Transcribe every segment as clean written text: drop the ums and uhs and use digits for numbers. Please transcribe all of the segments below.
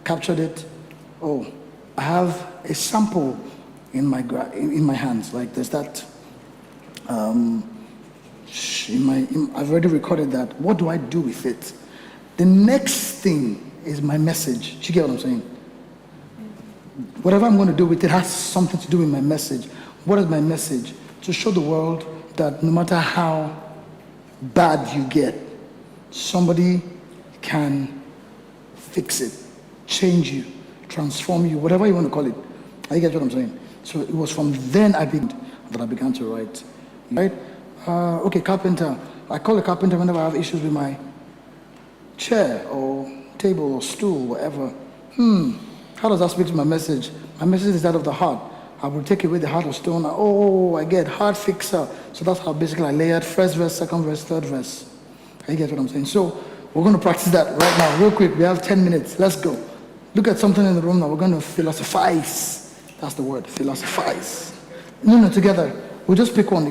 captured it. Oh, I have a sample in my hands. Like there's that. I've already recorded that. What do I do with it? The next thing is my message. Do you get what I'm saying? Whatever I'm going to do with it has something to do with my message. What is my message? To show the world that no matter how bad you get, somebody can fix it, change you, transform you, whatever you want to call it. You get what I'm saying? So it was from then that I began to write. Right? Okay, carpenter. I call a carpenter whenever I have issues with my chair or table or stool, whatever. How does that speak to my message? My message is that of the heart. I will take away the heart of stone. I get heart fixer. So that's how basically I layered first verse, second verse, third verse. You get what I'm saying? So we're going to practice that right now, real quick. We have 10 minutes. Let's go. Look at something in the room now. We're going to philosophize. That's the word, philosophize. No, together. We'll just pick one.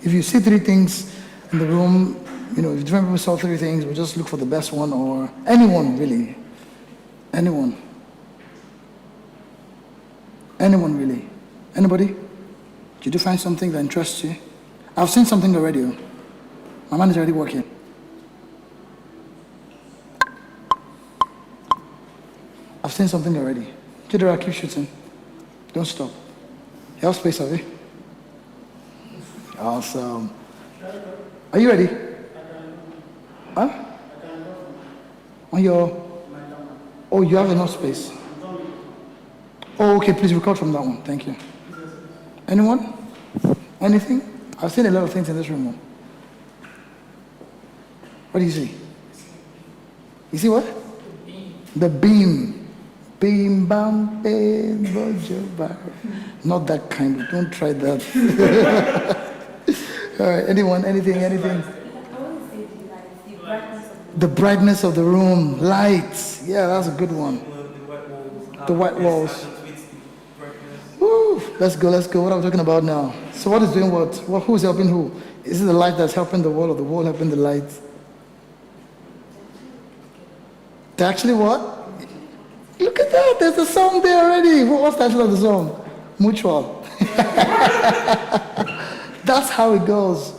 If you see 3 things in the room, if different people saw 3 things, we'll just look for the best one, or anyone, really. Anyone, really. Anybody? Did you find something that interests you? I've seen something already. My mind is already working. I've seen something already. Chidera, keep shooting. Don't stop. You have space, have you? Awesome. Are you ready? Huh? On your... Oh, you have enough space. Oh, okay, please record from that one. Thank you. Anyone? Anything? I've seen a lot of things in this room. What do you see? You see what? The beam. Beam, bam, bam, bojo, not that kind. Don't try that. All right, anyone, anything? The brightness of the room, lights. Yeah, that's a good one. The white walls. Woo, let's go. What are we talking about now? So what is doing what? Who's helping who? Is it the light that's helping the wall, or the wall helping the light? They actually what? Look at that, there's a song there already. What's the title of the song? Mutual. That's how it goes.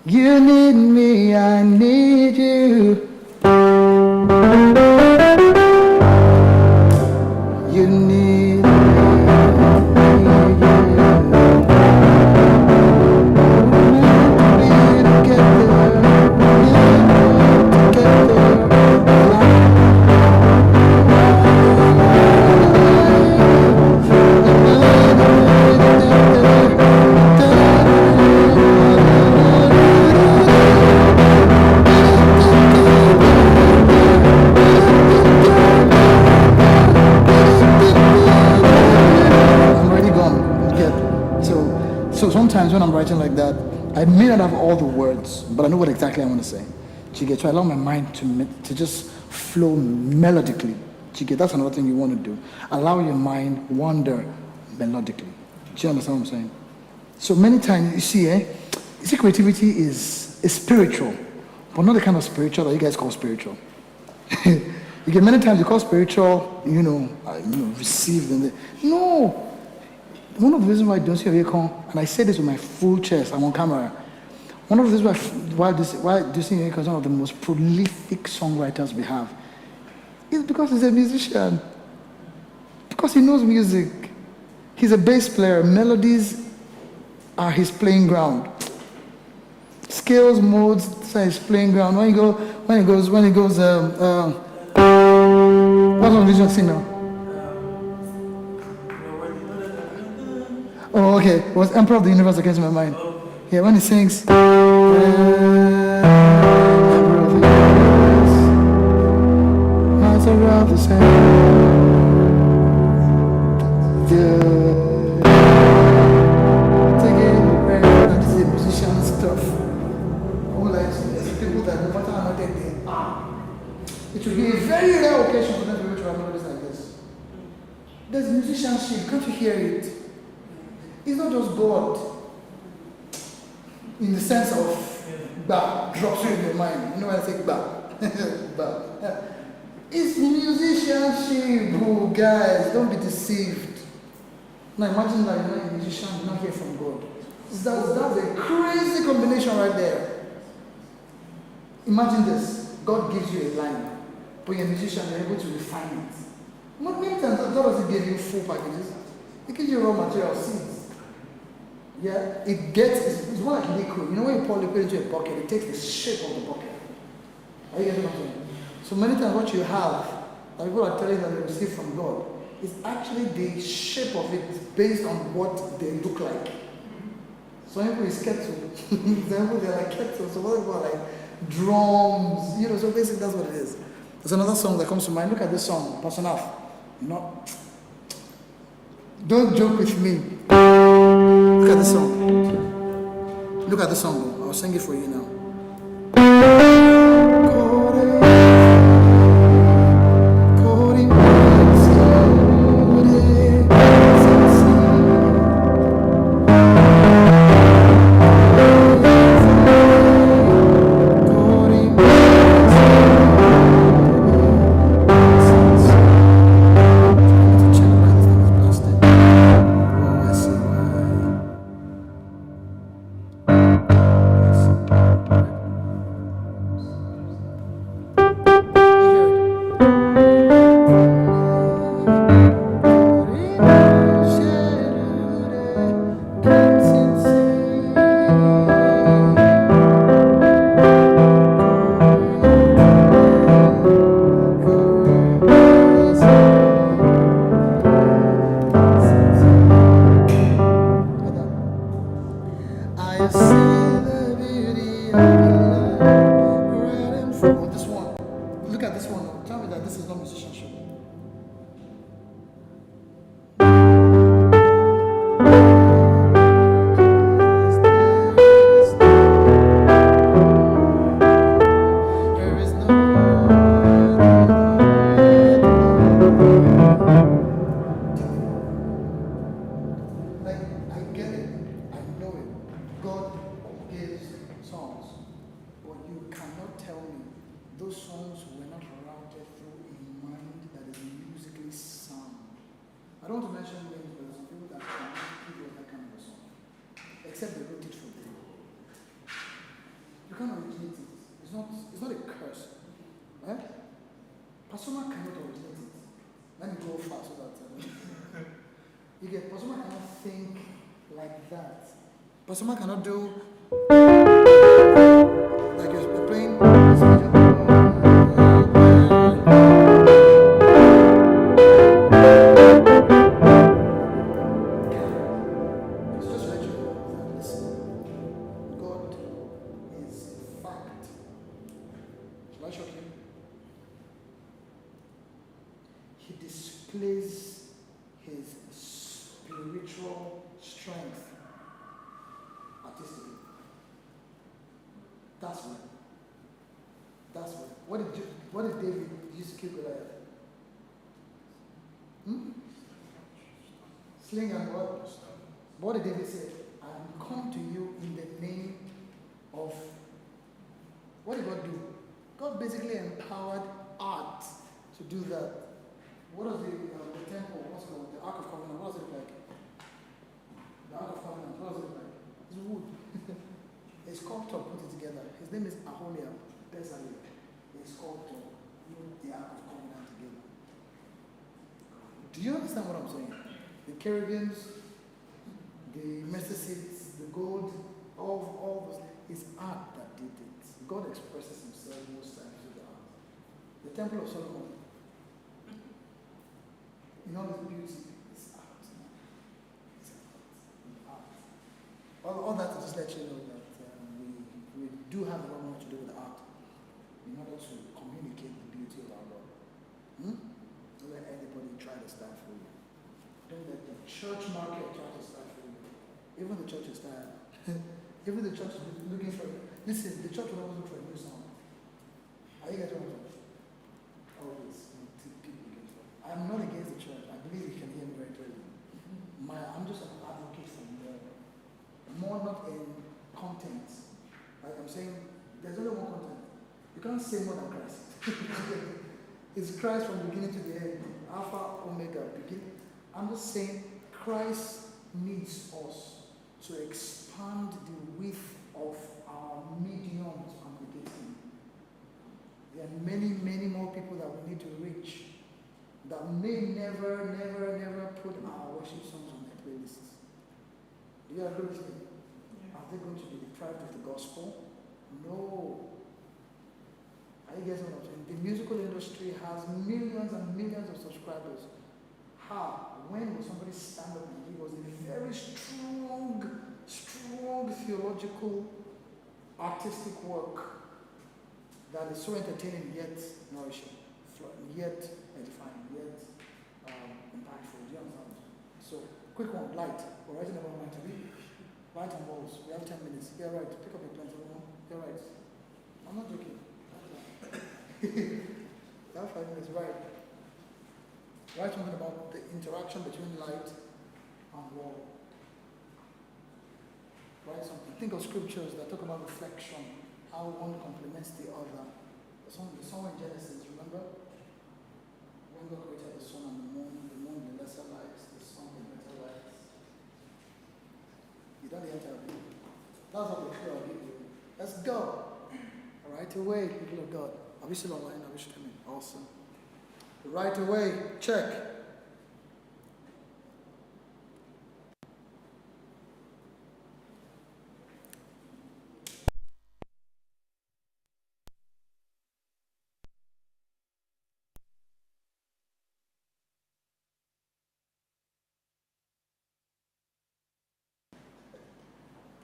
You need me, I need you. You need me, I need you. We need to get there. We need to get there. So sometimes when I'm writing like that, I may not have all the words, but I know what exactly I want to say. So I allow my mind to just flow melodically. That's another thing you want to do. Allow your mind wander melodically. Do you understand what I'm saying? So many times, you see creativity is spiritual, but not the kind of spiritual that you guys call spiritual. You get many times you call spiritual, received and no. One of the reasons why I don't see a vehicle, and I say this with my full chest, I'm on camera. One of the reasons why Dunsin Oyekan is one of the most prolific songwriters we have is because he's a musician. Because he knows music. He's a bass player. Melodies are his playing ground. Scales, modes, are his playing ground. When he goes, what's one vision singer? Oh, okay. It was Emperor of the Universe that came to my mind. Yeah, when he sings. Emperor of the Universe. Miles around the same. This is musician stuff. People that no matter how they are. It will be a very rare occasion for them to be able to have melodies like this. There's musicianship. Can't you hear it? It's not just God in the sense of ba drops you in your mind. You know when I say ba? Ba. It's musicianship, oh, guys. Don't be deceived. Now imagine that you're not a musician, you not hear from God. That's a crazy combination right there. Imagine this. God gives you a line, but you're a musician, you're able to refine it. Many times God doesn't give you full packages. He gives you raw material seeds. Yeah, it's more like liquid. You know when you pour liquid into a bucket, it takes the shape of the bucket. Are you getting what I'm saying? So many times what you have, that people are telling you that they receive from God, is actually the shape of it based on what they look like. Some people is kettle. Some people they're like kettle. So other people are like drums. You know, so basically that's what it is. There's another song that comes to mind. Look at this song, Pastor Naf. Don't joke with me. Look at this song. Look at the song. I'll sing it for you now. Someone cannot do like you're playing. It's just let you know that listen, God is fact. Shall I show you? He displays his spiritual strength. Artistically. That's what. What did David use to kill Goliath? Sling and what? What did David say? I will come to you in the name of. What did God do? God basically empowered art to do that. What was the temple? What's it called? The Ark of Covenant. What was it like? The Ark of Covenant. What was it like? It's wood. A sculptor put it together. His name is Aholiab Bezalel. A sculptor put the Ark of Covenant together. Do you understand what I'm saying? The cherubims, the mercy seats, the gold, all those. It's art that did it. God expresses himself most times through the art. The Temple of Solomon, in all its beauty, it's art. It's art. All that to just let you know that we do have a lot more to do with art in order to communicate the beauty of our God. Don't let anybody try to stand for you. Don't let the church market try to stand for you. Even the church is tired. Even the church is looking for. Listen, the church will always look for a new song. Are you getting what I'm saying? Always. I'm not against the church. I believe you can hear me very clearly. I'm just an advocate for more not in content. Like I'm saying, there's only one content. You can't say more than Christ. Is Christ from beginning to the end, Alpha, Omega, beginning? I'm just saying Christ needs us to expand the width of our medium to communicate Him. There are many, many more people that we need to reach that may never put our worship songs on their playlists. Do you agree with me? Yeah. Are they going to be deprived of the gospel? No. Are you getting what I'm saying? The musical industry has millions and millions of subscribers. How? When will somebody stand up and give us a very strong theological, artistic work that is so entertaining yet nourishing, yet edifying, yet impactful? Do you understand? So, quick one, light. We're writing about light. Light on walls. We have 10 minutes. Yeah, right. Pick up your plans. Yeah, right. I'm not joking. You have 5 minutes, right? Write something about the interaction between light and wall. Write something. Think of scriptures that talk about reflection, how one complements the other. The song in Genesis, remember? When God created the sun and the moon, the lesser lights, the sun, the better lights. You don't have to have it. That's what the clue I'll give you. Let's go. Right away, people of God. Are we still online? Are we streaming? Awesome. Right away, check.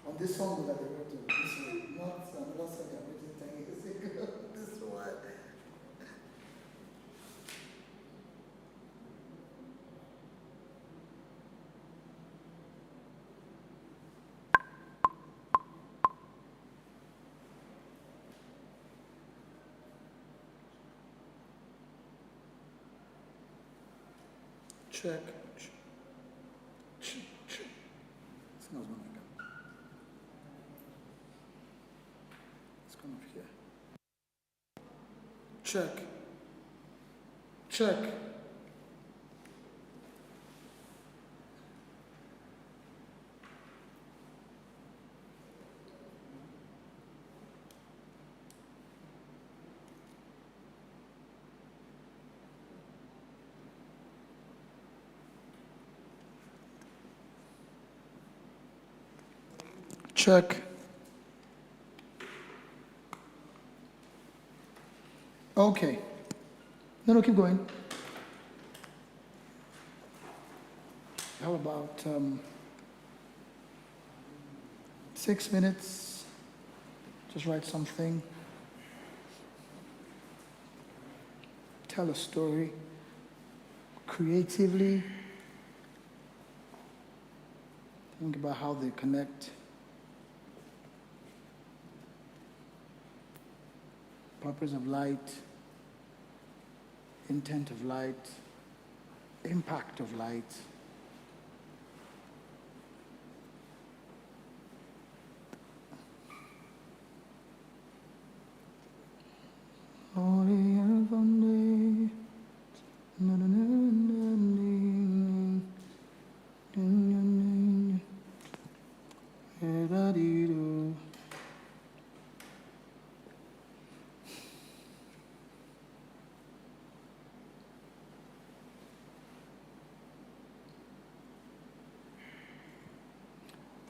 On this song that they wrote to this way, not another song I wrote 10 years ago. This one. Check. Smells one like that. Let's come up here. Check. Check. Check. Okay. No, keep going. How about 6 minutes? Just write something. Tell a story creatively. Think about how they connect. Purpose of light, intent of light, impact of light.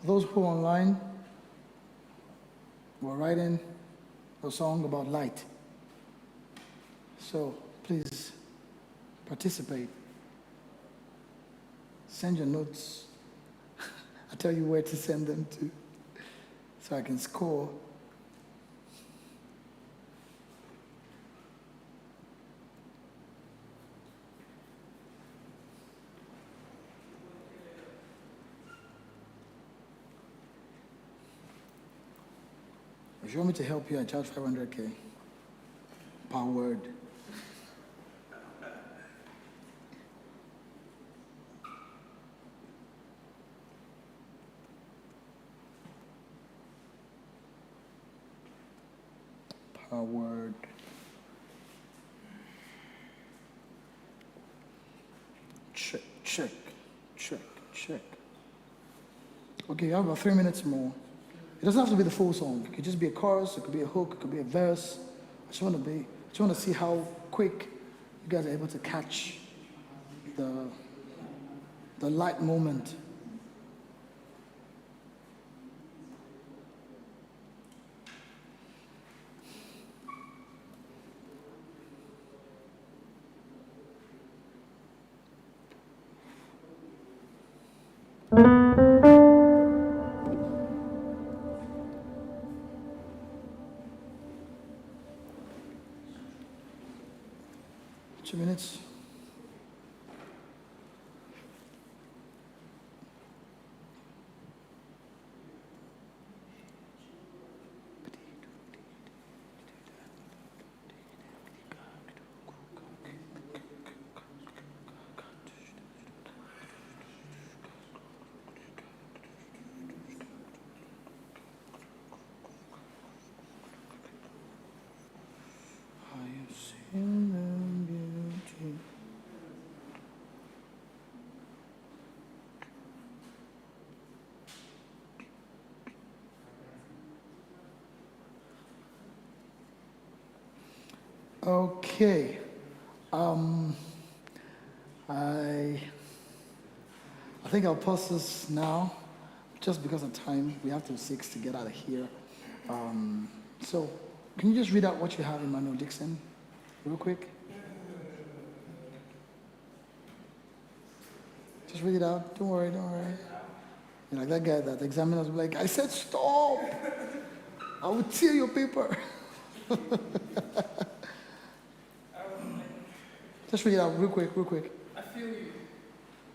Those who are online were writing a song about light. So please participate. Send your notes. I'll tell you where to send them to so I can score. If you want me to help you, I charge 500K per word. Per word. check, check, check. Okay, you have about 3 minutes more. It doesn't have to be the full song. It could just be a chorus, it could be a hook, it could be a verse. I just want to see how quick you guys are able to catch the light moment. Two minutes. I have seen the beauty. Okay. I think I'll pause this now, just because of time. We have till 6 to get out of here. So, can you just read out what you have, Emmanuel Dixon, real quick? Just read it out. Don't worry, don't worry. You're like that guy that the examiners will be like, I said stop! I will tear your paper. Just read it out real quick, real quick. I feel you.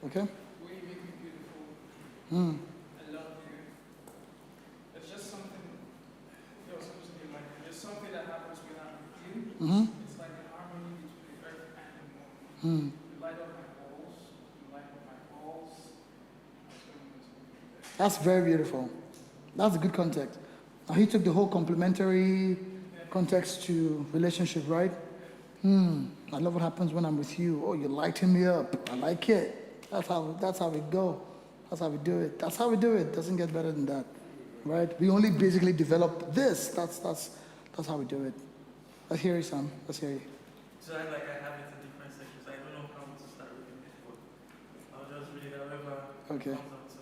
Okay? The way you make me beautiful. I love you. It's just something, you're supposed to be like, there's something that happens when I'm with you. It's like an harmony between the earth and the moon. You light up my walls, you light up my walls. That's very beautiful. That's a good context. Now he took the whole complementary context to relationship, right? I love what happens when I'm with you. Oh, you're lighting me up. I like it. That's how we go. That's how we do it. That's how we do it. Doesn't get better than that, right? We only basically develop this. That's how we do it. Let's hear you, Sam. Let's hear you. So I have it in different sections. I don't know how to start reading it, but I'll just read it however Okay. it comes out. So,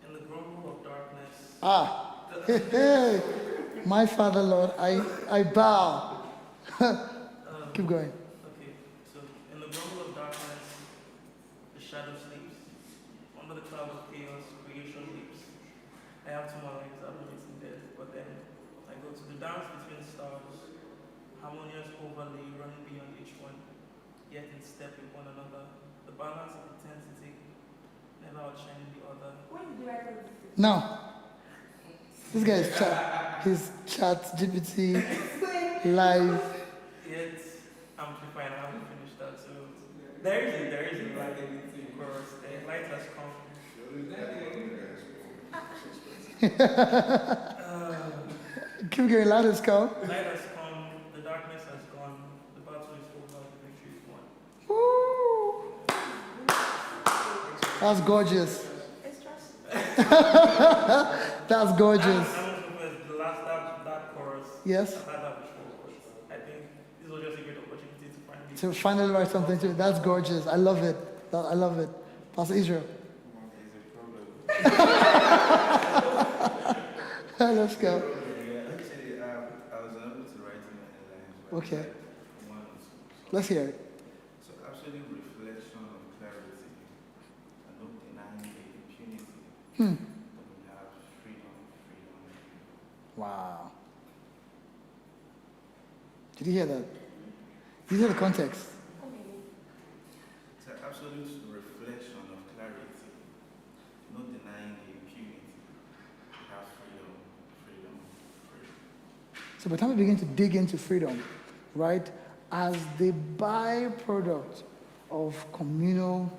in the grumble of darkness. Hey, my Father, Lord, I bow. Keep going. Okay, so in the grumble of darkness, the shadow sleeps. Under the cloud of chaos, creation leaps. I have two more lines, I'm written dead, but then I go to the dance between stars, harmonious overlay running beyond each one, yet in step with one another. The balance of intensity, never outshining the other. When did you write this? Now, this guy is chat GPT live. Yet amplified, I haven't finished that, so there is a light chorus. The light has come. Keep going, loud as come. Light has come, the darkness has gone, the battle is over, the victory is won. Woo. That's gorgeous. It's just. That's gorgeous. I'm the last that chorus. Yes. I've had that before, but I think this was just a great opportunity to finally. To finally write something to it. That's gorgeous. I love it. I love it. Pastor Israel. Let's go. Actually, I was unable to write in my lines. Okay. One or two. Let's hear it. So, absolute reflection of clarity and not denying the impunity. But we have freedom. Wow. Did you hear that? Did you hear the context? It's an absolute reflection of clarity, not denying the impunity. We have freedom. So by the time we begin to dig into freedom, right, as the byproduct of communal,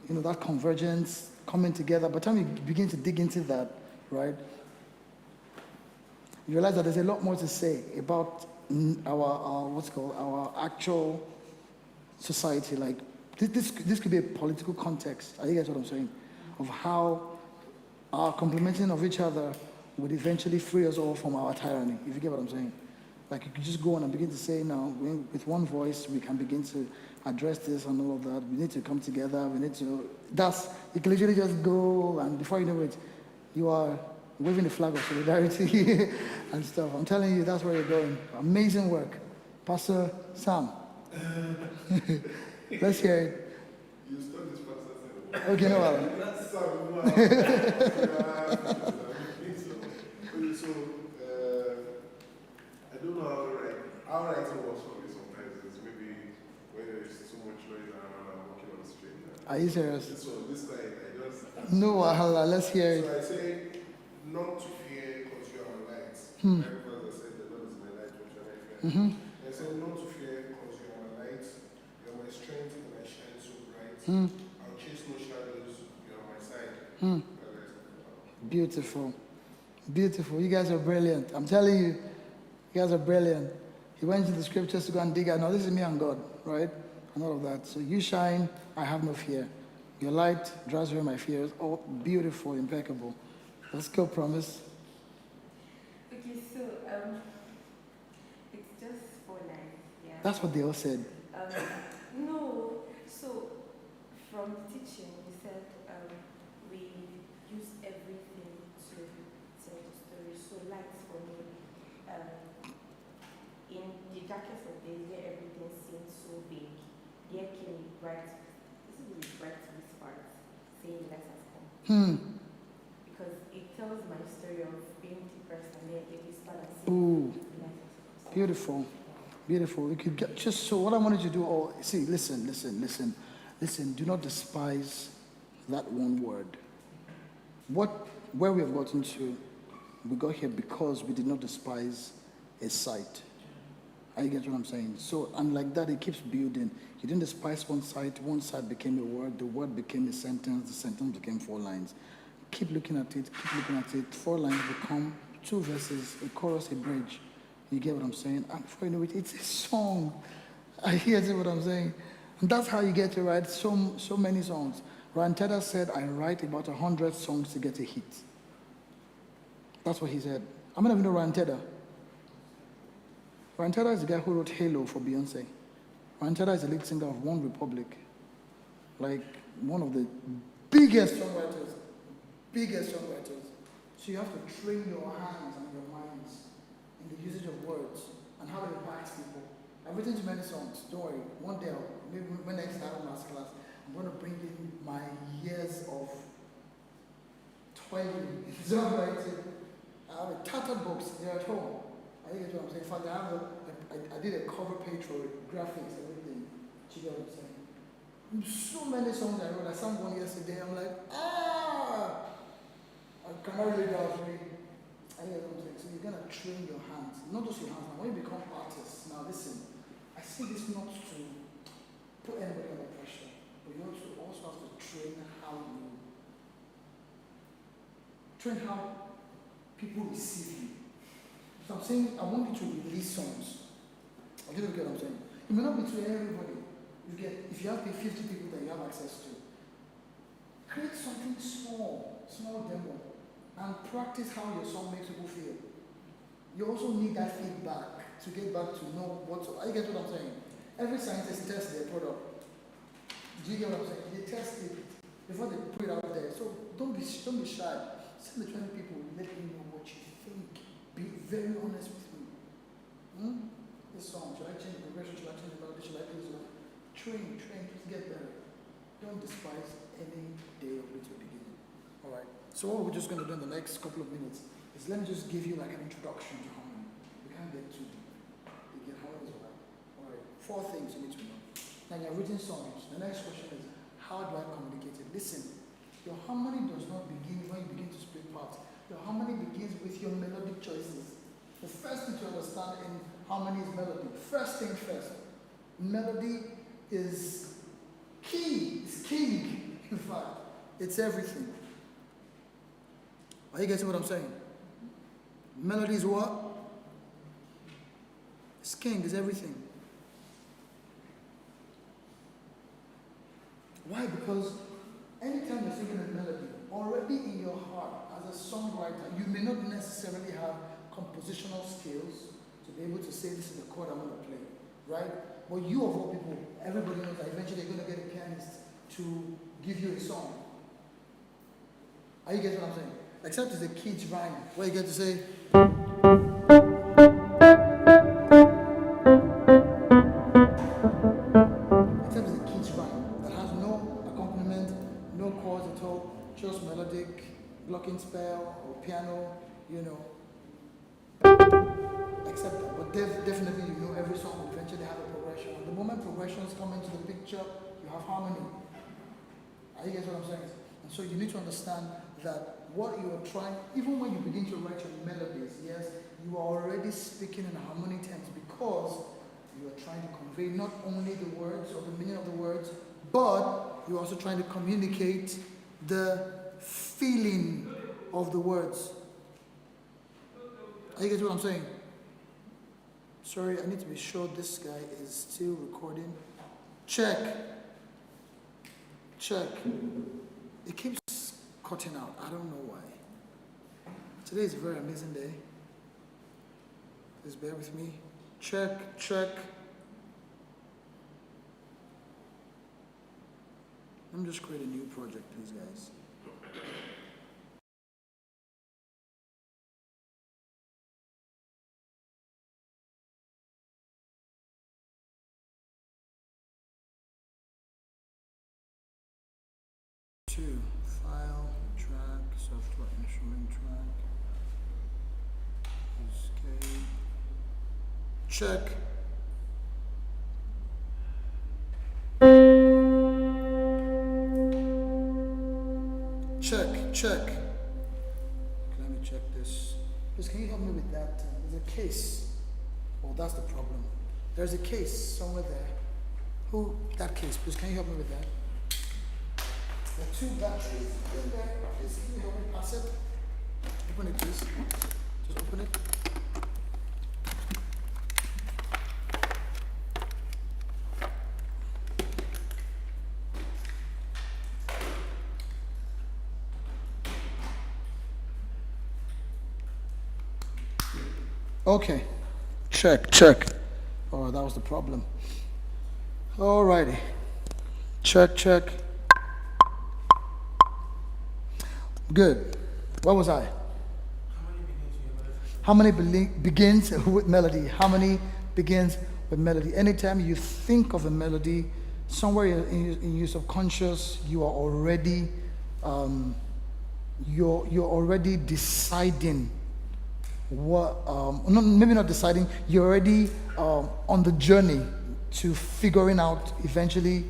that convergence coming together, by the time you begin to dig into that, right, you realize that there's a lot more to say about our actual society, like This could be a political context. I think that's what I'm saying, of how our complementing of each other would eventually free us all from our tyranny. If you get what I'm saying, like you could just go on and begin to say, now with one voice we can begin to address this and all of that. We need to come together. We need to. You can literally just go, and before you know it, you are waving the flag of solidarity and stuff. I'm telling you, that's where you're going. Amazing work, Pastor Sam. Let's hear it. You start this process. Okay, no problem. I don't know how writing works for me sometimes. Is maybe when there's too much noise around, I'm walking on the street. Are you serious? So this time I just. No, wahala. Let's hear it. So I say, not to fear because you are light. Like Pastor said, the Lord is my light, which shall I fear. I say, not to fear because you are my light. You are my strength and I shine so bright. I'll chase no shadows. You are my side. Beautiful. Beautiful. You guys are brilliant. I'm telling you, you guys are brilliant. He went into the scriptures to go and dig out. Now, this is me and God, right? And all of that. So you shine, I have no fear. Your light drives away my fears. Oh, beautiful, impeccable. Let's go, promise. Okay, so it's just for nice, yeah. That's what they all said. No, so from teaching, we said we use everything to tell the story. So lights for me, in the darkest of days where everything seems so big, there came a bright, this is a bright whisper saying let us come. Because it tells my story of being depressed and then it whisper and saying Ooh, let us come. beautiful. Beautiful. We could get just so what I wanted you to do. See, listen. Do not despise that one word. Where we have gotten to, we got here because we did not despise a sight. I get what I'm saying. So, and like that, it keeps building. You didn't despise one side became a word, the word became a sentence, the sentence became 4 lines. Keep looking at it. 4 lines become 2 verses, a chorus, a bridge. You get what I'm saying? And before you know it, it's a song. I hear what I'm saying. And that's how you get to write so many songs. Ryan Tedder said, I write about 100 songs to get a hit. That's what he said. I'm not even know Ryan Tedder. Ryan Tedder is the guy who wrote Halo for Beyonce. Ryan Tedder is the lead singer of One Republic. Like, one of the biggest songwriters. So you have to train your hands and your minds in the usage of words and how it impacts people. I've written too many songs. Don't worry. One day, maybe when I start on master class, I'm going to bring in my years of toiling in songwriting. I have a tattered books. They're at home. I think that's what I'm saying. In fact, I did a cover page for it, graphics, everything. Do you get what I'm saying? So many songs I wrote. I sang one yesterday. I'm like, I cannot relate that to me. I hear what I'm saying. So you're gonna train your hands, not just your hands. Now, when you become artists, now listen. I say this not to put anybody under pressure, but you also have to train how people receive you. So I'm saying I want you to release songs. I get what I'm saying. It may not be to everybody. If you have 50 people that you have access to, create something small demo, and practice how your song makes people feel. You also need that feedback to get back to know I get what I'm saying. Every scientist tests their product. Do you get what I'm saying? They test it before they put it out there. So don't be shy. Send the 20 people, let me know what you think. Be very honest with me. This song, should I change the progression? Should I change the melody? Should I do this? Train, just get better. Don't despise any day of it to beginning. All right. So what we're just going to do in the next couple of minutes is let me just give you like an introduction to harmony. We can't get too deep. You get harmony as well. All right. 4 things you need to know. Now you're written songs. The next question is, how do I communicate it? Listen, your harmony does not begin when you begin to split parts. Your harmony begins with your melodic choices. The first thing to understand in harmony is melody. First thing first. Melody is key. It's king, in fact. It's everything. Are you getting what I'm saying? Melody is what? It's king, it's everything. Why? Because anytime you're singing a melody, already in your heart, as a songwriter, you may not necessarily have compositional skills to be able to say this is the chord I'm going to play, right? But you of all people, everybody knows that eventually you're going to get a pianist to give you a song. Are you getting what I'm saying? Except it's a kid's rhyme, where you get to say, except it's a kid's rhyme that has no accompaniment, no chords at all, just melodic, blocking spell, or piano, you know. Except that, but definitely you know every song will eventually have a progression. And the moment progressions come into the picture, you have harmony. Are you guys what I'm saying? And so you need to understand that what you are trying, even when you begin to write your melodies, yes, you are already speaking in harmony terms because you are trying to convey not only the words or the meaning of the words, but you're also trying to communicate the feeling of the words. Are you guys what I'm saying? Sorry, I need to be sure this guy is still recording. Check. Check. It keeps cutting out. I don't know why. Today is a very amazing day. Please bear with me. Check, check. Let me just create a new project, please, guys. File, track, software instrument track. Okay. Check. Check. Okay, let me check this. Please, can you help me with that? There's a case. Oh, that's the problem. There's a case somewhere there. Who? That case. Please, can you help me with that? There are 2 batteries in there. Please, can you help me pass it? Open it, please. Just open it. Okay. Check. Oh, that was the problem. Alrighty. Check. Good. What was I? How many begins with melody? How many begins with melody? Anytime you think of a melody, somewhere in your subconscious, you are already you're already deciding what. Maybe not deciding. You're already on the journey to figuring out eventually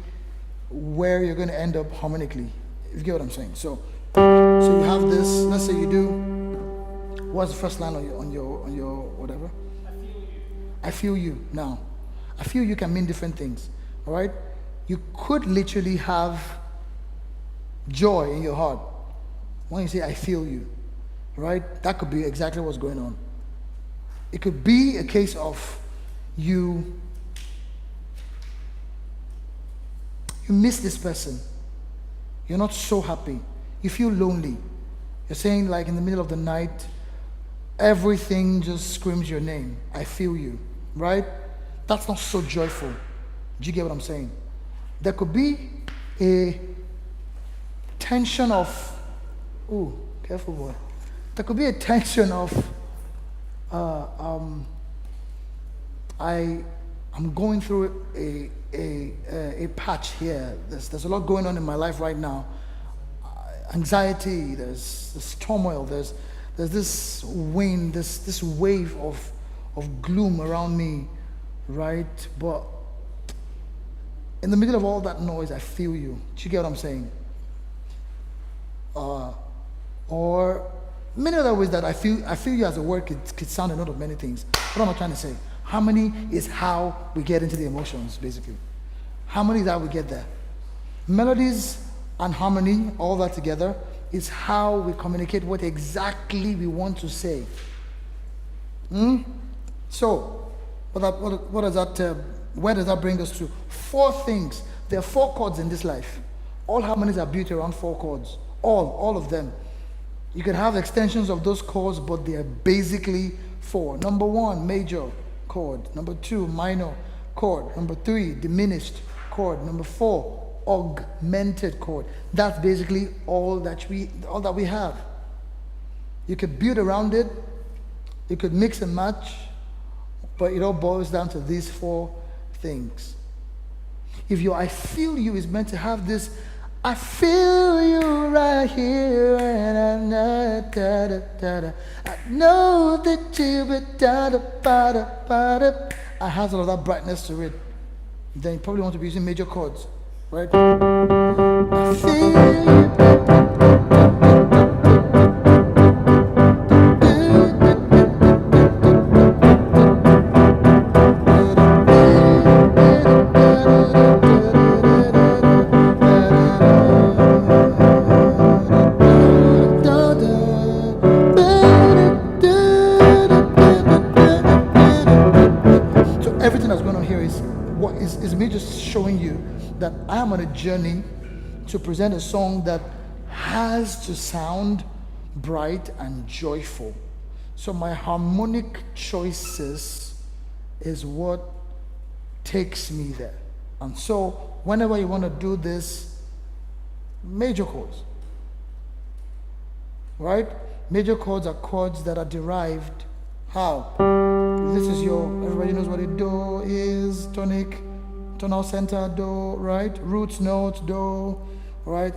where you're going to end up harmonically. If you get what I'm saying. So you have this. Let's say you do. What's the first line on your whatever? I feel you. Now, I feel you can mean different things. All right. You could literally have joy in your heart when you say I feel you. Right. That could be exactly what's going on. It could be a case of you miss this person. You're not so happy. You feel lonely. You're saying, like, in the middle of the night, everything just screams your name. I feel you, right? That's not so joyful. Do you get what I'm saying? There could be a tension of, ooh, careful boy. There could be a tension of, I'm going through a patch here. There's a lot going on in my life right now. Anxiety, there's this turmoil, there's this wind, this wave of gloom around me, right? But in the middle of all that noise, I feel you. Do you get what I'm saying? Or many other ways that I feel you as a word could sound a lot of many things. What am I trying to say? Harmony is how we get into the emotions, basically. Harmony is how we get there. Melodies and harmony, all that together, is how we communicate what exactly we want to say. So, what does that? Where does that bring us to? 4 things. There are 4 chords in this life. All harmonies are built around 4 chords. All of them. You can have extensions of those chords, but they are basically 4. Number 1, major chord. Number 2, minor chord. Number 3, diminished chord. Number 4, augmented chord. That's basically all that we have. You could build around it, you could mix and match, but it all boils down to these 4 things. If your I feel you is meant to have this, I feel you right here, and I know I know that you be da da ba da ba da. I have all of that brightness to it. Then you probably want to be using major chords, right? I feel you. Everything that's going on here is me just showing you that I am on a journey to present a song that has to sound bright and joyful. So my harmonic choices is what takes me there. And so whenever you want to do this, major chords, right? Major chords are chords that are derived. How? This is everybody knows what a do is, tonic, tonal center, do, right? Roots note, do, right?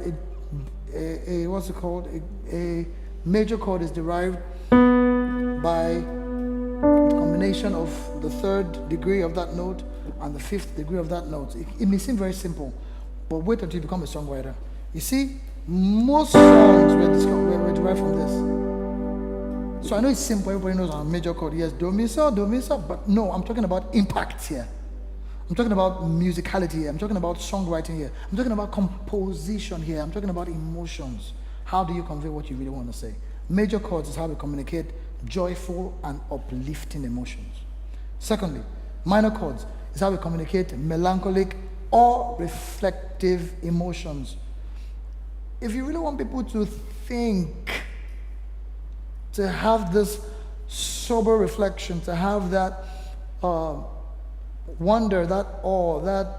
What's it called? A major chord is derived by the combination of the 3rd degree of that note and the 5th degree of that note. It may seem very simple, but wait until you become a songwriter. You see, most songs were derived from this. So I know it's simple, everybody knows a major chord. Yes, do, mi, so, but no, I'm talking about impact here. I'm talking about musicality here. I'm talking about songwriting here. I'm talking about composition here. I'm talking about emotions. How do you convey what you really want to say? Major chords is how we communicate joyful and uplifting emotions. Secondly, minor chords is how we communicate melancholic or reflective emotions. If you really want people to think, to have this sober reflection, to have that wonder, that awe, that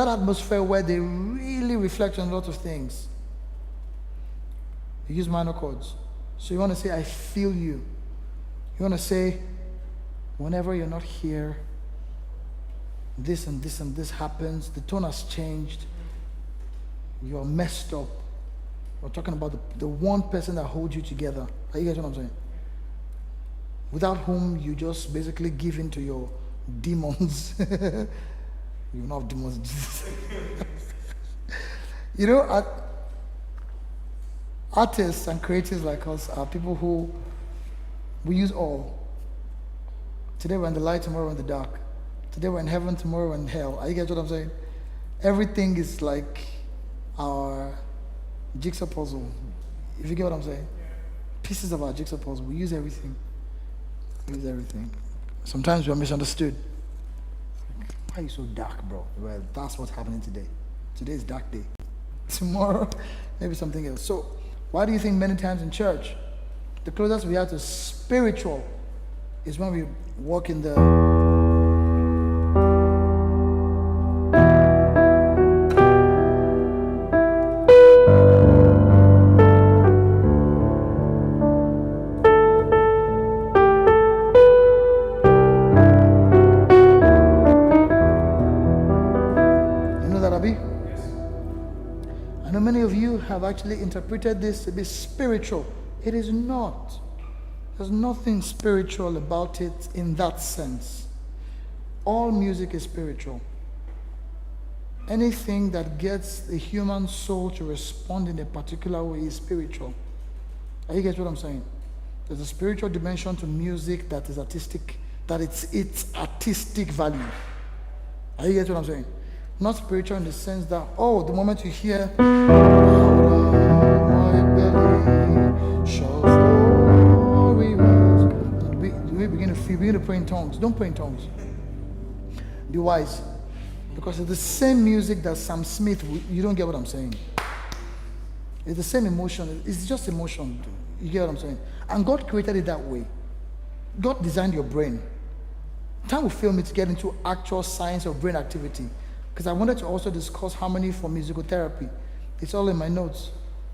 atmosphere where they really reflect on a lot of things, you use minor chords. So you want to say, I feel you. You want to say, whenever you're not here, this and this and this happens, the tone has changed, you're messed up. We're talking about the one person that holds you together. Are you guys what I'm saying? Without whom you just basically give in to your demons. You know demons. You know, artists and creatives like us are people who we use all. Today we're in the light, tomorrow we're in the dark. Today we're in heaven, tomorrow we're in hell. Are you guys what I'm saying? Everything is like our jigsaw puzzle. If you get what I'm saying? Pieces of our jigsaw puzzle. We use everything. We use everything. Sometimes we're misunderstood. Why are you so dark, bro? Well, that's what's happening today. Today is dark day. Tomorrow, maybe something else. So, why do you think many times in church, the closest we are to spiritual is when we walk in the have actually interpreted this to be spiritual. It is not. There's nothing spiritual about it in that sense. All music is spiritual. Anything that gets the human soul to respond in a particular way is spiritual. Are you getting what I'm saying? There's a spiritual dimension to music that is artistic, that it's artistic value. Are you getting what I'm saying? Not spiritual in the sense that, oh, the moment you hear, my belly shall flow rivers, we begin to pray in tongues. Don't pray in tongues. Be wise. Because it's the same music that Sam Smith, you don't get what I'm saying. It's the same emotion. It's just emotion. You get what I'm saying? And God created it that way. God designed your brain. Time will fail me to get into actual science of brain activity, because I wanted to also discuss harmony for musical therapy. It's all in my notes.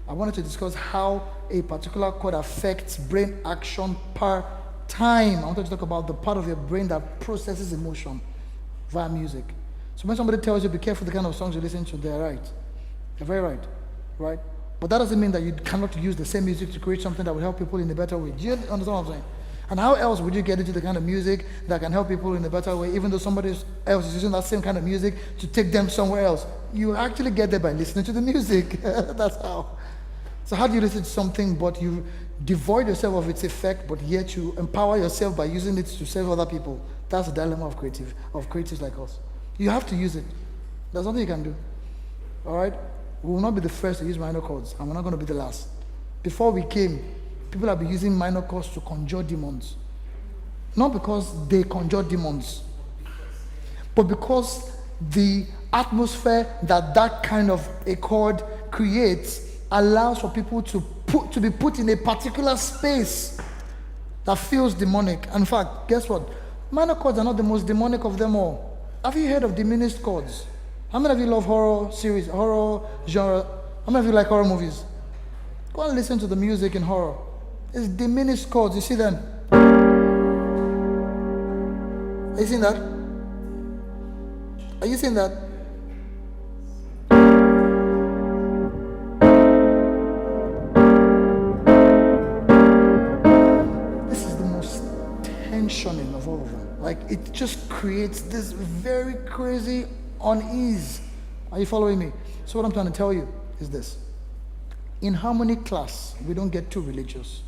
I wanted to discuss how a particular chord affects brain action per time. I wanted to talk about the part of your brain that processes emotion via music. So when somebody tells you be careful the kind of songs you listen to, they're right. They're very right, right? But that doesn't mean that you cannot use the same music to create something that will help people in a better way. Do you understand what I'm saying? And how else would you get into the kind of music that can help people in a better way, even though somebody else is using that same kind of music to take them somewhere else? You actually get there by listening to the music. That's how. So how do you listen to something but you devoid yourself of its effect, but yet you empower yourself by using it to serve other people? That's the dilemma of creatives like us. You have to use it. There's nothing you can do. All right? We will not be the first to use minor chords, and we're not going to be the last. Before we came, people have been using minor chords to conjure demons. Not because they conjure demons, but because the atmosphere that kind of a chord creates allows for people to be put in a particular space that feels demonic. In fact, guess what? Minor chords are not the most demonic of them all. Have you heard of diminished chords? How many of you love horror series, horror genre? How many of you like horror movies? Go and listen to the music in horror. It's diminished chords. You see them? Are you seeing that? Are you seeing that? This is the most tensioning of all of them. Like, it just creates this very crazy unease. Are you following me? So what I'm trying to tell you is this. In harmony class, we don't get too religious.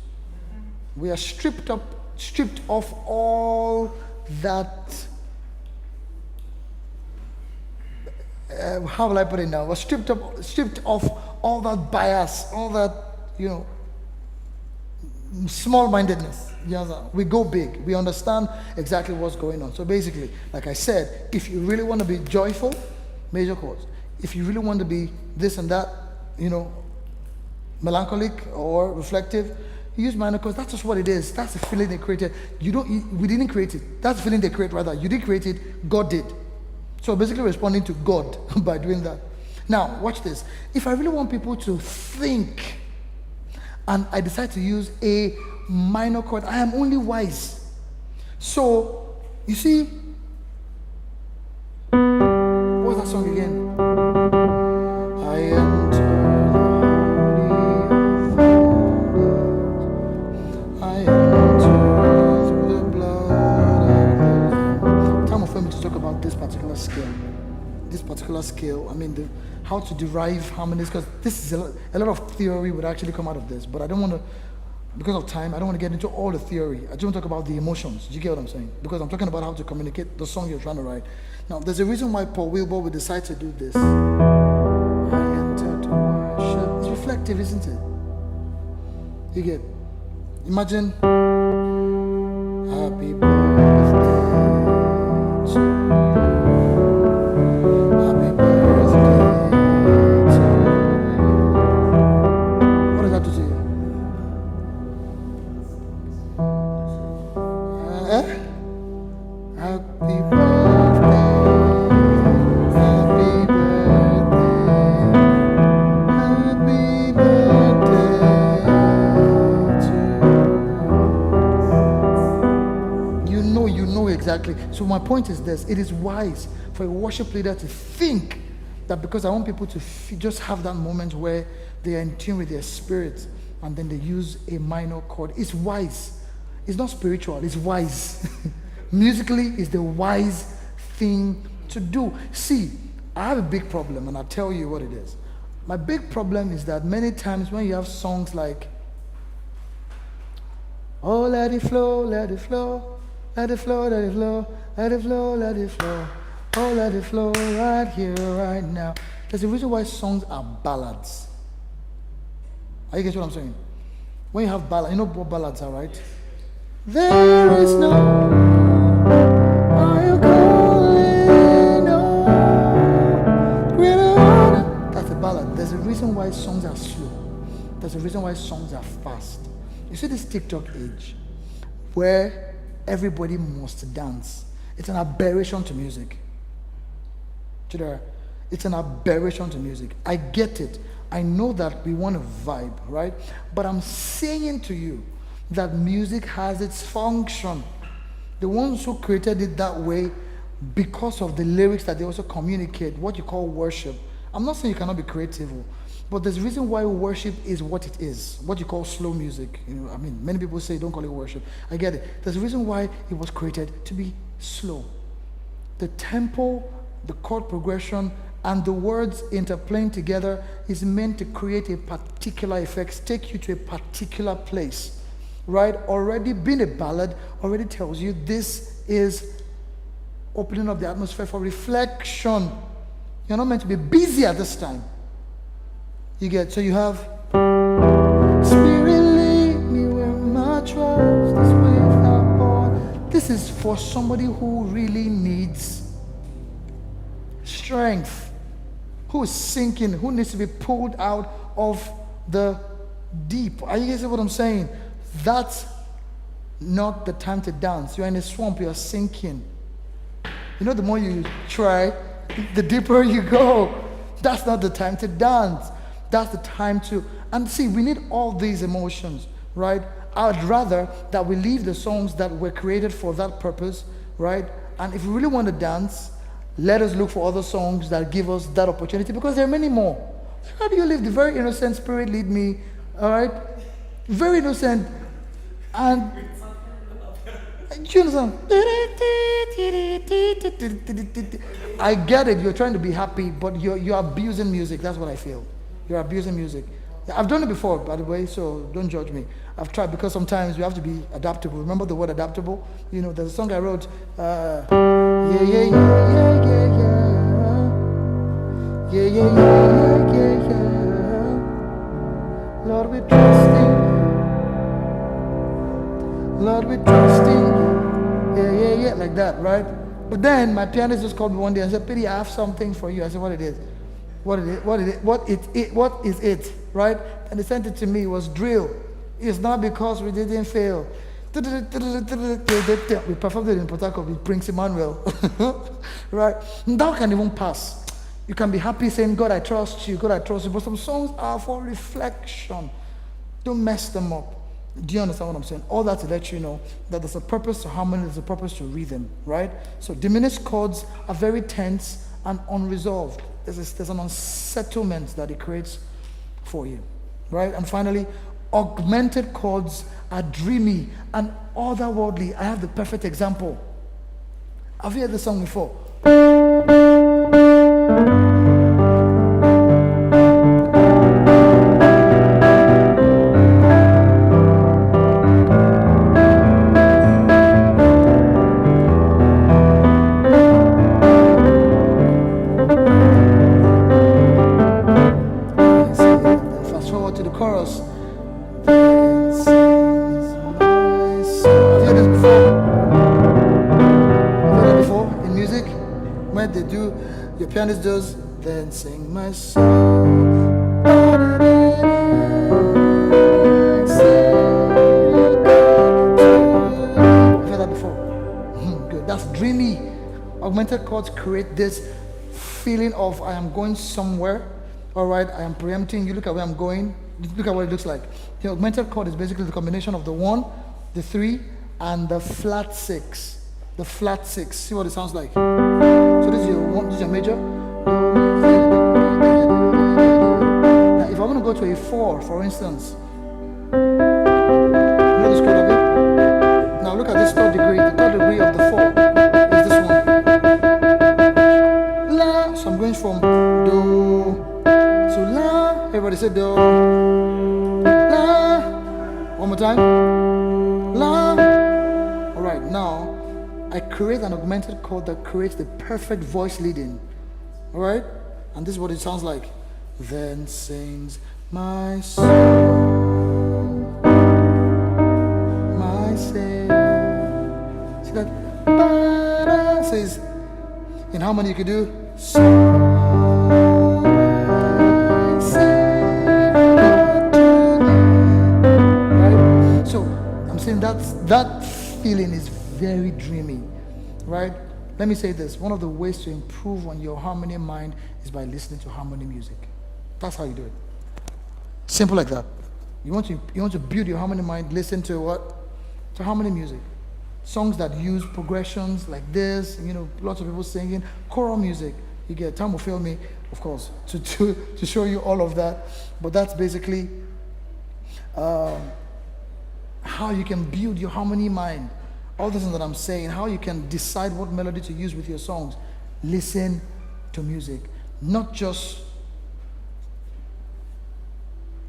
We are stripped off all that, how will I put it now? We're stripped off all that bias, all that, small-mindedness. We go big. We understand exactly what's going on. So basically, like I said, if you really want to be joyful, major chords. If you really want to be this and that, melancholic or reflective, you use minor chords. That's just what it is. That's the feeling they created. We didn't create it. That's the feeling they create, rather. You didn't create it, God did. So basically responding to God by doing that. Now, watch this. If I really want people to think, and I decide to use a minor chord, I am only wise. So, you see, what's that song again? I enter the holy of holies. I enter through the blood. Time for me to talk about this particular scale. I mean, how to derive harmonies, because this is a lot of theory would actually come out of this, but I don't want to, because of time, I don't want to get into all the theory. I just want to talk about the emotions. Do you get what I'm saying? Because I'm talking about how to communicate the song you're trying to write. Now, there's a reason why Paul Wilbur would decide to do this. I enter to worship. It's reflective, isn't it? You get? Imagine, happy birthday to you. Happy birthday to you. What does that do to you? Happy birthday, happy birthday to you. You know exactly. So my point is this. It is wise for a worship leader to think that, because I want people to just have that moment where they are in tune with their spirit, and then they use a minor chord. It's wise. It's not spiritual, it's wise. Musically, it's the wise thing to do. See, I have a big problem, and I'll tell you what it is. My big problem is that many times when you have songs like, oh, let it flow, let it flow, let it flow, let it flow, let it flow, let it flow, oh, let it flow right here, right now. There's a reason why songs are ballads. Are you getting what I'm saying? When you have ballads, you know what ballads are, right? There is no, are you calling? No. why songs are slow. There's a reason why songs are fast. You see this TikTok age where everybody must dance. It's an aberration to music. Chidera, it's an aberration to music. I get it. I know that we want to vibe, right? But I'm saying to you that music has its function. The ones who created it that way, because of the lyrics that they also communicate, what you call worship. I'm not saying you cannot be creative, but there's a reason why worship is what it is, what you call slow music. Many people say don't call it worship. I get it. There's a reason why it was created to be slow. The tempo, the chord progression, and the words interplaying together is meant to create a particular effect, take you to a particular place, right? Already being a ballad already tells you this is opening up the atmosphere for reflection. You're not meant to be busy at this time. You get, so you have Spirit lead me where my trust is without born. This is for somebody who really needs strength, who is sinking, who needs to be pulled out of the deep. Are you guys what I'm saying? That's not the time to dance. You're in a swamp, you're sinking. You know, the more you try, the deeper you go. That's not the time to dance. That's the time to, and see, we need all these emotions, right? I'd rather that we leave the songs that were created for that purpose, right? And if we really want to dance, let us look for other songs that give us that opportunity, because there are many more. How do you live? The very innocent Spirit lead me, all right? Very innocent. And do you understand? I get it. You're trying to be happy, but you're abusing music. That's what I feel. You're abusing music. I've done it before, by the way, so don't judge me. I've tried, because sometimes you have to be adaptable. Remember the word adaptable? You know, there's a song I wrote. Yeah, yeah, yeah, yeah, yeah, yeah. Yeah, yeah, yeah, yeah, yeah. Lord, we trust in you. Lord, we trust in you. Yeah, yeah, yeah, like that, right? But then my pianist just called me one day and said, Pity, I have something for you. I said, what it is? What is it, right? And they sent it to me. It was drill. It's not because we didn't fail. We performed it in Port Harcourt with Prince Emmanuel, right? And that can even pass. You can be happy saying, God, I trust you, God, I trust you. But some songs are for reflection. Don't mess them up. Do you understand what I'm saying? All that to let you know that there's a purpose to harmony, there's a purpose to rhythm, right? So diminished chords are very tense and unresolved. There's an unsettlement that it creates for you, right? And finally, augmented chords are dreamy and otherworldly. I have the perfect example. Have you heard the song before? Pianist does, then sing my song. You've heard that before? Good. That's dreamy. Augmented chords create this feeling of I am going somewhere. All right, I am preempting. You look at where I'm going. Look at what it looks like. The augmented chord is basically the combination of the 1, the 3, and the flat 6. The flat 6. See what it sounds like. So this is your 1, this is your major. Now if I want to go to a 4, for instance, you know this chord of it? Now look at this 3rd degree. The 3rd degree of the 4 is this one. La. So I'm going from do to la. Everybody say do. La. One more time. La. All right, now I create an augmented chord that creates the perfect voice leading. All right? And this is what it sounds like. Then sings my soul, my Savior. See that? Ba-da says, in harmony you could do, soul, my Savior. that feeling is very dreamy, right? Let me say this. One of the ways to improve on your harmony mind is by listening to harmony music. That's how you do it. Simple like that. You want to build your harmony mind, listen to what? To harmony music. Songs that use progressions like this, lots of people singing, choral music. You get, time will fail me, of course, to show you all of that. But that's basically how you can build your harmony mind. All the things that I'm saying, how you can decide what melody to use with your songs. Listen to music. Not just,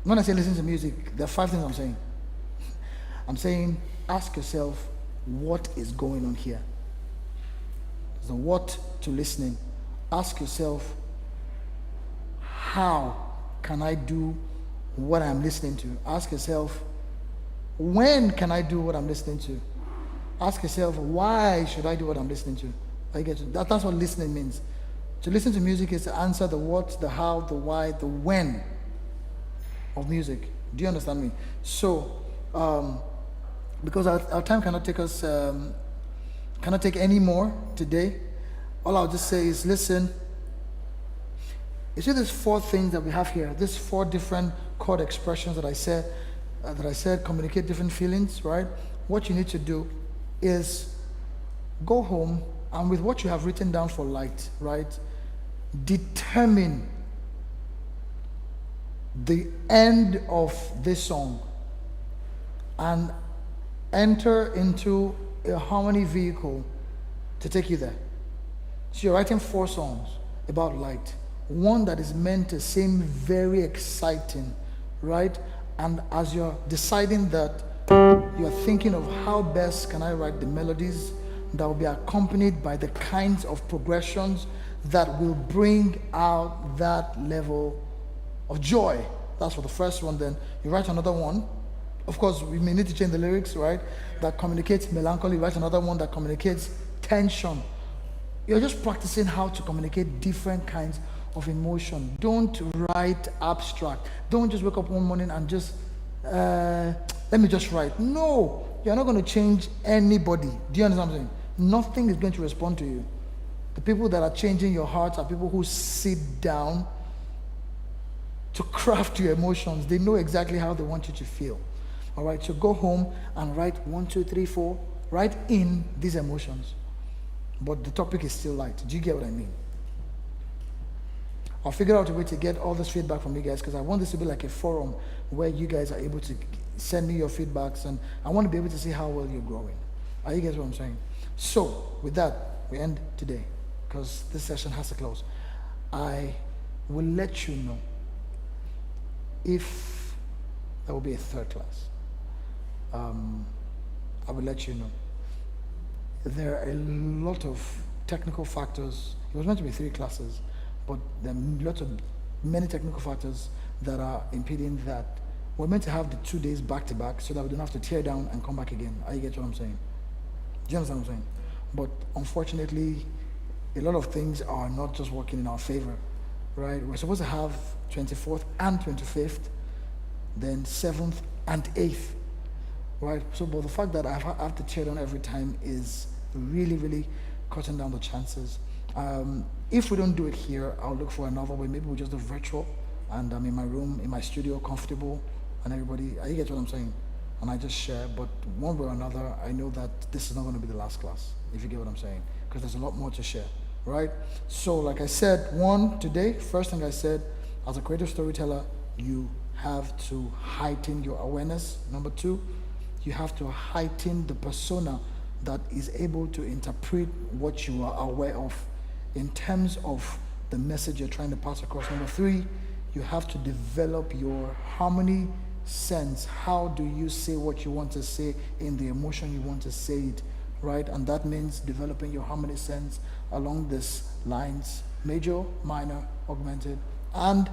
when I say listen to music, there are 5 things I'm saying. I'm saying, ask yourself, what is going on here? The what to listening. Ask yourself, how can I do what I'm listening to? Ask yourself, when can I do what I'm listening to? Ask yourself, why should I do what I'm listening to? That's what listening means. To listen to music is to answer the what, the how, the why, the when of music. Do you understand me? So, because our time cannot take us, cannot take any more today, all I'll just say is listen. You see these 4 things that we have here, these 4 different chord expressions that I said communicate different feelings, right? What you need to do is go home and with what you have written down for light, right? Determine the end of this song and enter into a harmony vehicle to take you there. So you're writing 4 songs about light. One that is meant to seem very exciting, right? And as you're deciding that, you're thinking of how best can I write the melodies that will be accompanied by the kinds of progressions that will bring out that level of joy. That's for the first one. Then you write another one. Of course, we may need to change the lyrics, right? That communicates melancholy. Write another one that communicates tension. You're just practicing how to communicate different kinds of emotion. Don't write abstract. Don't just wake up one morning and just, let me just write. No, you're not going to change anybody. Do you understand what I'm saying? Nothing is going to respond to you. The people that are changing your heart are people who sit down to craft your emotions. They know exactly how they want you to feel. All right, so go home and write 1, 2, 3, 4. Write in these emotions. But the topic is still light. Do you get what I mean? I'll figure out a way to get all this feedback from you guys because I want this to be like a forum where you guys are able to send me your feedbacks and I want to be able to see how well you're growing. Are you guys what I'm saying? So, with that, we end today because this session has to close. I will let you know if there will be a 3rd class. I will let you know. There are a lot of technical factors. It was meant to be 3 classes, but there are many technical factors that are impeding that. We're meant to have the 2 days back to back so that we don't have to tear down and come back again. Are you get what I'm saying? Do you understand what I'm saying? But unfortunately, a lot of things are not just working in our favor, right? We're supposed to have 24th and 25th, then 7th and 8th, right? So, but the fact that I have to tear down every time is really, really cutting down the chances. If we don't do it here, I'll look for another way. Maybe we'll just do virtual, and I'm in my room, in my studio, comfortable, and everybody, you get what I'm saying? And I just share, but one way or another, I know that this is not going to be the last class, if you get what I'm saying, because there's a lot more to share, right? So, like I said, today, first thing I said, as a creative storyteller, you have to heighten your awareness. Number 2, you have to heighten the persona that is able to interpret what you are aware of in terms of the message you're trying to pass across. Number 3, you have to develop your harmony sense. How do you say what you want to say in the emotion you want to say it, right? And that means developing your harmony sense along these lines: major, minor, augmented, and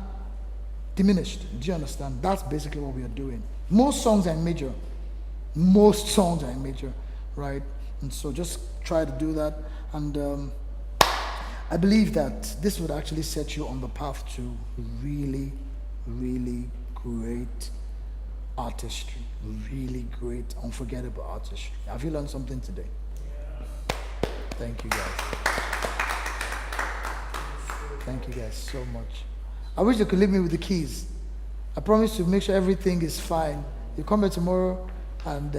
diminished. Do you understand? That's basically what we are doing. Most songs are in major. Most songs are in major, right? And so just try to do that. And I believe that this would actually set you on the path to really, really great artistry. Really great, unforgettable artistry. Have you learned something today? Thank you guys. Thank you guys so much. I wish they could leave me with the keys. I promise to make sure everything is fine. You come here tomorrow and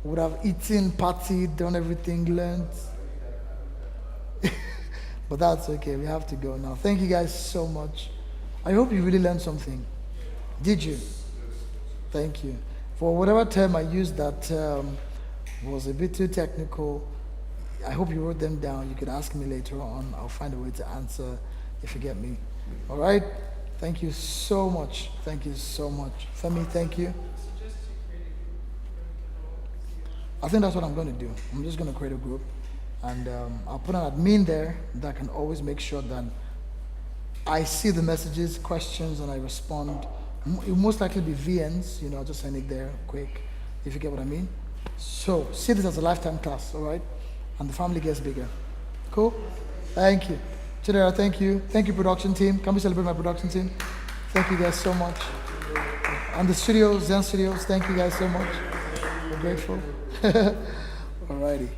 would have eaten, partied, done everything, learned. But that's okay. We have to go now. Thank you guys so much. I hope you really learned something. Did you? Thank you. For whatever term I used that was a bit too technical, I hope you wrote them down. You could ask me later on. I'll find a way to answer if you get me. All right? Thank you so much. Thank you so much. Femi, thank you. I think that's what I'm going to do. I'm just going to create a group. And I'll put an admin there that can always make sure that I see the messages, questions, and I respond. It will most likely be VNs. I'll just send it there quick, if you get what I mean. So, see this as a lifetime class, all right? And the family gets bigger. Cool? Thank you. Chidera, thank you. Thank you, production team. Can we celebrate my production team? Thank you guys so much. And the studios, Zen Studios, thank you guys so much. We're grateful. Alrighty.